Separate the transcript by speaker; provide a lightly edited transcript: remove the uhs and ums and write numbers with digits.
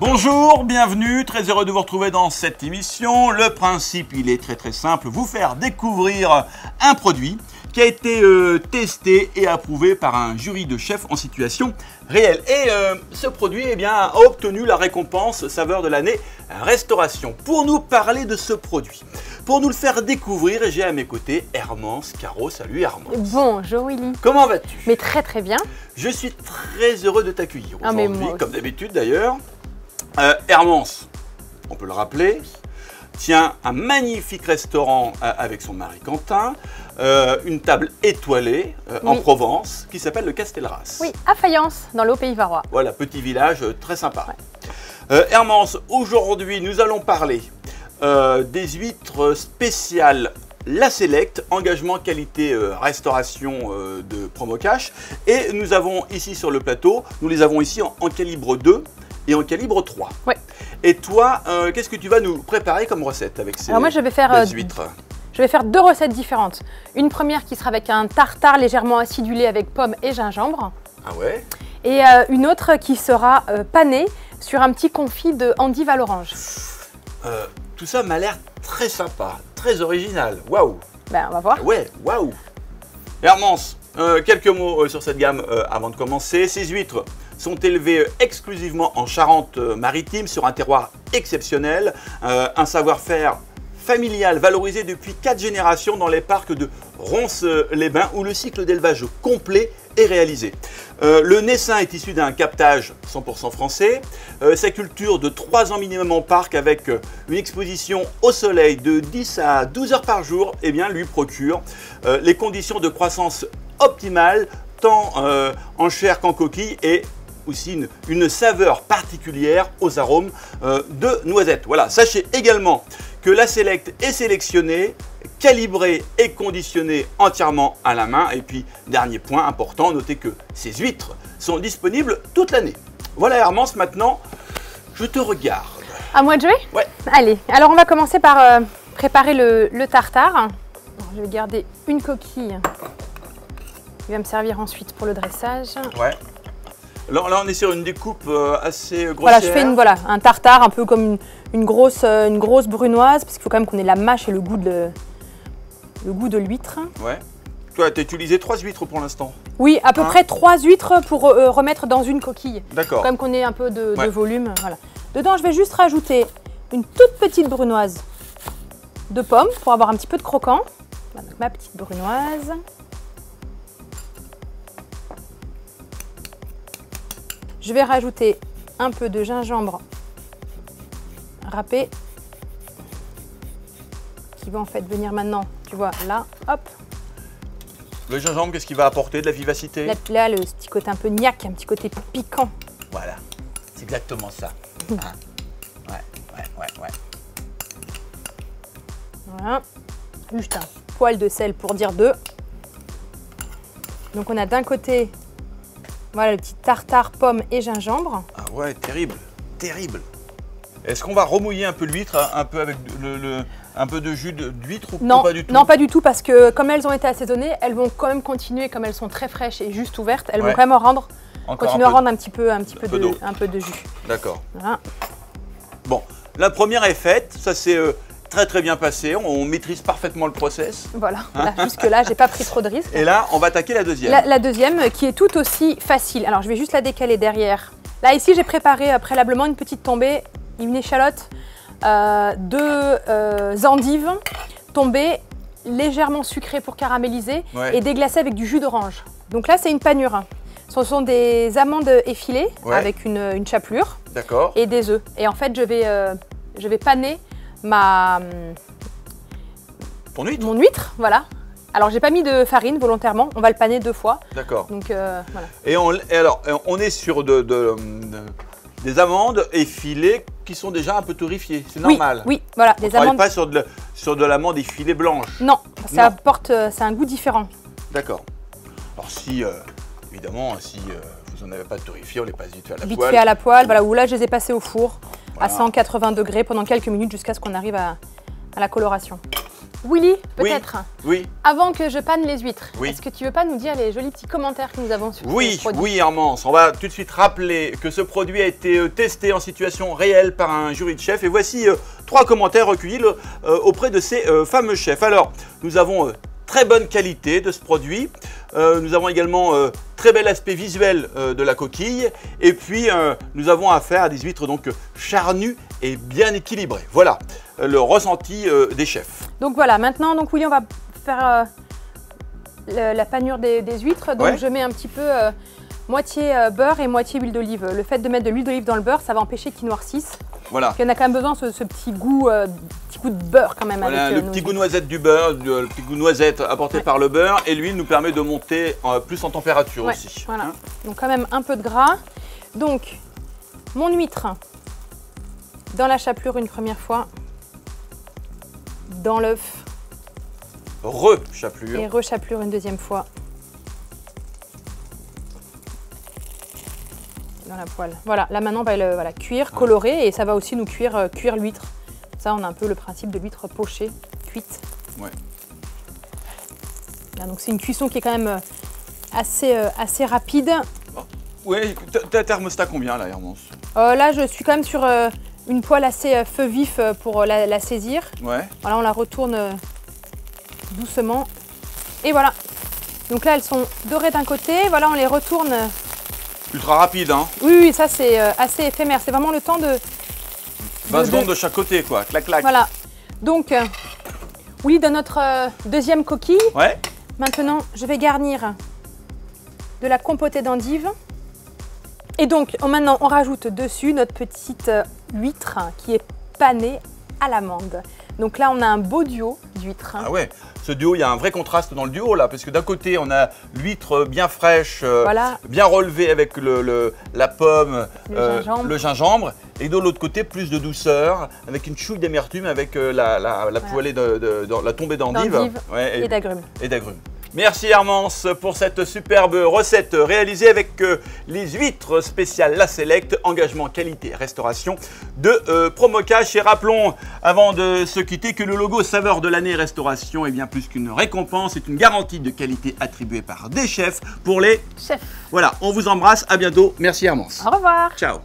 Speaker 1: Bonjour, bienvenue, très heureux de vous retrouver dans cette émission. Le principe, il est très simple, vous faire découvrir un produit qui a été testé et approuvé par un jury de chefs en situation réelle. Et ce produit a obtenu la récompense saveur de l'année restauration. Pour nous parler de ce produit, pour nous le faire découvrir, j'ai à mes côtés Hermance Caro. Salut Hermance.
Speaker 2: Bonjour Willy.
Speaker 1: Comment vas-tu?
Speaker 2: Mais très bien.
Speaker 1: Je suis très heureux de t'accueillir aujourd'hui,
Speaker 2: moi
Speaker 1: comme d'habitude d'ailleurs. Hermance, on peut le rappeler, tient un magnifique restaurant avec son mari Quentin, une table étoilée en Provence qui s'appelle le Castelras.
Speaker 2: Oui, à Fayence, dans le Haut-Pays-Varois.
Speaker 1: Voilà, petit village très sympa. Ouais. Hermance, aujourd'hui nous allons parler des huîtres spéciales La Select, engagement qualité restauration de Promocash. Et nous avons ici sur le plateau, nous les avons ici en calibre 2 et en calibre 3.
Speaker 2: Ouais.
Speaker 1: Et toi, qu'est-ce que tu vas nous préparer comme recette avec ces
Speaker 2: moi, je vais faire
Speaker 1: huîtres?
Speaker 2: Je vais faire deux recettes différentes. Une première qui sera avec un tartare légèrement acidulé avec pommes et gingembre.
Speaker 1: Ah ouais?
Speaker 2: Et une autre qui sera panée sur un petit confit de endive à l'orange.
Speaker 1: Tout ça m'a l'air très sympa, très original. Waouh!
Speaker 2: Ben, on va voir.
Speaker 1: Ouais, waouh! Hermance, quelques mots sur cette gamme avant de commencer. Ces huîtres sont élevées exclusivement en Charente-Maritime sur un terroir exceptionnel, un savoir-faire familial valorisé depuis 4 générations dans les parcs de Ronces-les-Bains où le cycle d'élevage complet est réalisé. Le naissain est issu d'un captage 100% français. Sa culture de 3 ans minimum en parc avec une exposition au soleil de 10 à 12 heures par jour lui procure les conditions de croissance optimales tant en chair qu'en coquille et aussi une saveur particulière aux arômes de noisettes. Voilà, sachez également que la Select est sélectionnée, calibrée et conditionnée entièrement à la main. Et puis, dernier point important, notez que ces huîtres sont disponibles toute l'année. Voilà Hermance, maintenant, je te regarde.
Speaker 2: À moi de jouer?
Speaker 1: Ouais.
Speaker 2: Allez, alors on va commencer par préparer le tartare. Alors, je vais garder une coquille. Il va me servir ensuite pour le dressage.
Speaker 1: Ouais. Là, on est sur une découpe assez grossière.
Speaker 2: Voilà, je fais un tartare un peu comme une grosse brunoise, parce qu'il faut quand même qu'on ait la mâche et le goût de l'huître.
Speaker 1: Ouais. Toi, tu as utilisé 3 huîtres pour l'instant?
Speaker 2: Oui, à peu près 3 huîtres pour remettre dans une coquille.
Speaker 1: D'accord.
Speaker 2: Quand même qu'on ait un peu de volume. Voilà. Dedans, je vais juste rajouter une toute petite brunoise de pommes pour avoir un petit peu de croquant. Voilà, donc ma petite brunoise. Je vais rajouter un peu de gingembre râpé qui va en fait venir maintenant, tu vois, là, hop.
Speaker 1: Le gingembre, qu'est-ce qu'il va apporter? De la vivacité?
Speaker 2: Là, le petit côté un peu niaque, un petit côté piquant.
Speaker 1: Voilà, c'est exactement ça. Hein? Ouais.
Speaker 2: Voilà, juste un poil de sel pour dire 2. Donc on a d'un côté, voilà, le petit tartare, pommes et gingembre.
Speaker 1: Ah ouais, terrible. Est-ce qu'on va remouiller un peu l'huître, un peu avec un peu de jus d'huître ou
Speaker 2: non,
Speaker 1: pas du tout?
Speaker 2: Non, pas du tout, parce que comme elles ont été assaisonnées, elles vont quand même continuer, comme elles sont très fraîches et juste ouvertes, elles vont quand même continuer à rendre un petit peu de jus. D'accord. Voilà.
Speaker 1: Bon, la première est faite, ça s'est très bien passé, on maîtrise parfaitement le process.
Speaker 2: Voilà, jusque-là, j'ai pas pris trop de risques.
Speaker 1: Et là, on va attaquer la deuxième.
Speaker 2: La deuxième, qui est tout aussi facile. Alors, je vais juste la décaler derrière. Là, ici, j'ai préparé préalablement une petite tombée, une échalote, 2 endives tombées, légèrement sucrées pour caraméliser et déglacées avec du jus d'orange. Donc là, c'est une panure. Ce sont des amandes effilées avec une chapelure et des œufs. Et en fait, je vais paner mon huître, voilà. Alors, j'ai pas mis de farine volontairement, on va le paner 2 fois. D'accord. Donc, voilà.
Speaker 1: Et on est sur des amandes effilées qui sont déjà un peu torréfiées, c'est normal.
Speaker 2: Oui, voilà.
Speaker 1: On ne travaille pas sur de l'amande effilée blanche.
Speaker 2: Non, ça apporte, c'est un goût différent.
Speaker 1: D'accord. Alors si, évidemment, si vous n'en avez pas de torréfié, on les passe vite fait à la poêle.
Speaker 2: Vite fait à la poêle, voilà, où là je les ai passés au four à 180 degrés pendant quelques minutes jusqu'à ce qu'on arrive à la coloration. Willy, peut-être.
Speaker 1: Oui.
Speaker 2: Avant que je panne les huîtres,
Speaker 1: oui.
Speaker 2: Est-ce que tu veux pas nous dire les jolis petits commentaires que nous avons sur ce produit?
Speaker 1: Oui, Hermance. On va tout de suite rappeler que ce produit a été testé en situation réelle par un jury de chefs. Et voici 3 commentaires recueillis auprès de ces fameux chefs. Alors, nous avons très bonne qualité de ce produit. Nous avons également très bel aspect visuel de la coquille. Et puis, nous avons affaire à des huîtres donc charnues et bien équilibrées. Voilà le ressenti des chefs.
Speaker 2: Donc voilà, maintenant, Willy, on va faire la panure des huîtres. Donc je mets un petit peu moitié beurre et moitié huile d'olive. Le fait de mettre de l'huile d'olive dans le beurre, ça va empêcher qu'ils noircissent.
Speaker 1: Voilà.
Speaker 2: Il y en a quand même besoin ce petit goût de beurre quand même.
Speaker 1: Voilà,
Speaker 2: avec
Speaker 1: le petit goût noisette du beurre, le petit goût noisette apporté par le beurre, et l'huile nous permet de monter plus en température aussi.
Speaker 2: Voilà. Donc quand même un peu de gras. Donc mon huître dans la chapelure une première fois, dans l'œuf.
Speaker 1: Rechapelure.
Speaker 2: Et rechapelure une deuxième fois. Dans la poêle. Voilà, là maintenant on va le cuire, colorer, et ça va aussi nous cuire l'huître. Ça, on a un peu le principe de l'huître pochée, cuite.
Speaker 1: Ouais.
Speaker 2: Là, donc c'est une cuisson qui est quand même assez rapide.
Speaker 1: Oui, t'as thermostat combien là, Hermance?
Speaker 2: Là, je suis quand même sur une poêle assez feu vif pour la saisir.
Speaker 1: Ouais.
Speaker 2: Voilà, on la retourne doucement. Et voilà. Donc là, elles sont dorées d'un côté. Voilà, on les retourne.
Speaker 1: Ultra rapide, hein?
Speaker 2: Oui, ça c'est assez éphémère. C'est vraiment le temps de...
Speaker 1: 20 secondes de chaque côté, quoi. Clac, clac.
Speaker 2: Voilà. Donc, oui, dans notre deuxième coquille.
Speaker 1: Ouais.
Speaker 2: Maintenant, je vais garnir de la compotée d'endives. Et donc, maintenant, on rajoute dessus notre petite huître qui est panée à l'amande. Donc là, on a un beau duo d'huîtres.
Speaker 1: Ah ouais, ce duo, il y a un vrai contraste dans le duo là, parce que d'un côté, on a l'huître bien fraîche, bien relevée avec la pomme, le gingembre, et de l'autre côté, plus de douceur, avec une chouille d'amertume, avec la poêlée la tombée d'endives
Speaker 2: et d'agrumes.
Speaker 1: Merci Hermance pour cette superbe recette réalisée avec les huîtres spéciales La Select, engagement qualité restauration de Promocash. Et rappelons, avant de se quitter, que le logo saveur de l'année restauration est bien plus qu'une récompense, c'est une garantie de qualité attribuée par des chefs pour les
Speaker 2: chefs.
Speaker 1: Voilà, on vous embrasse, à bientôt. Merci Hermance.
Speaker 2: Au revoir.
Speaker 1: Ciao.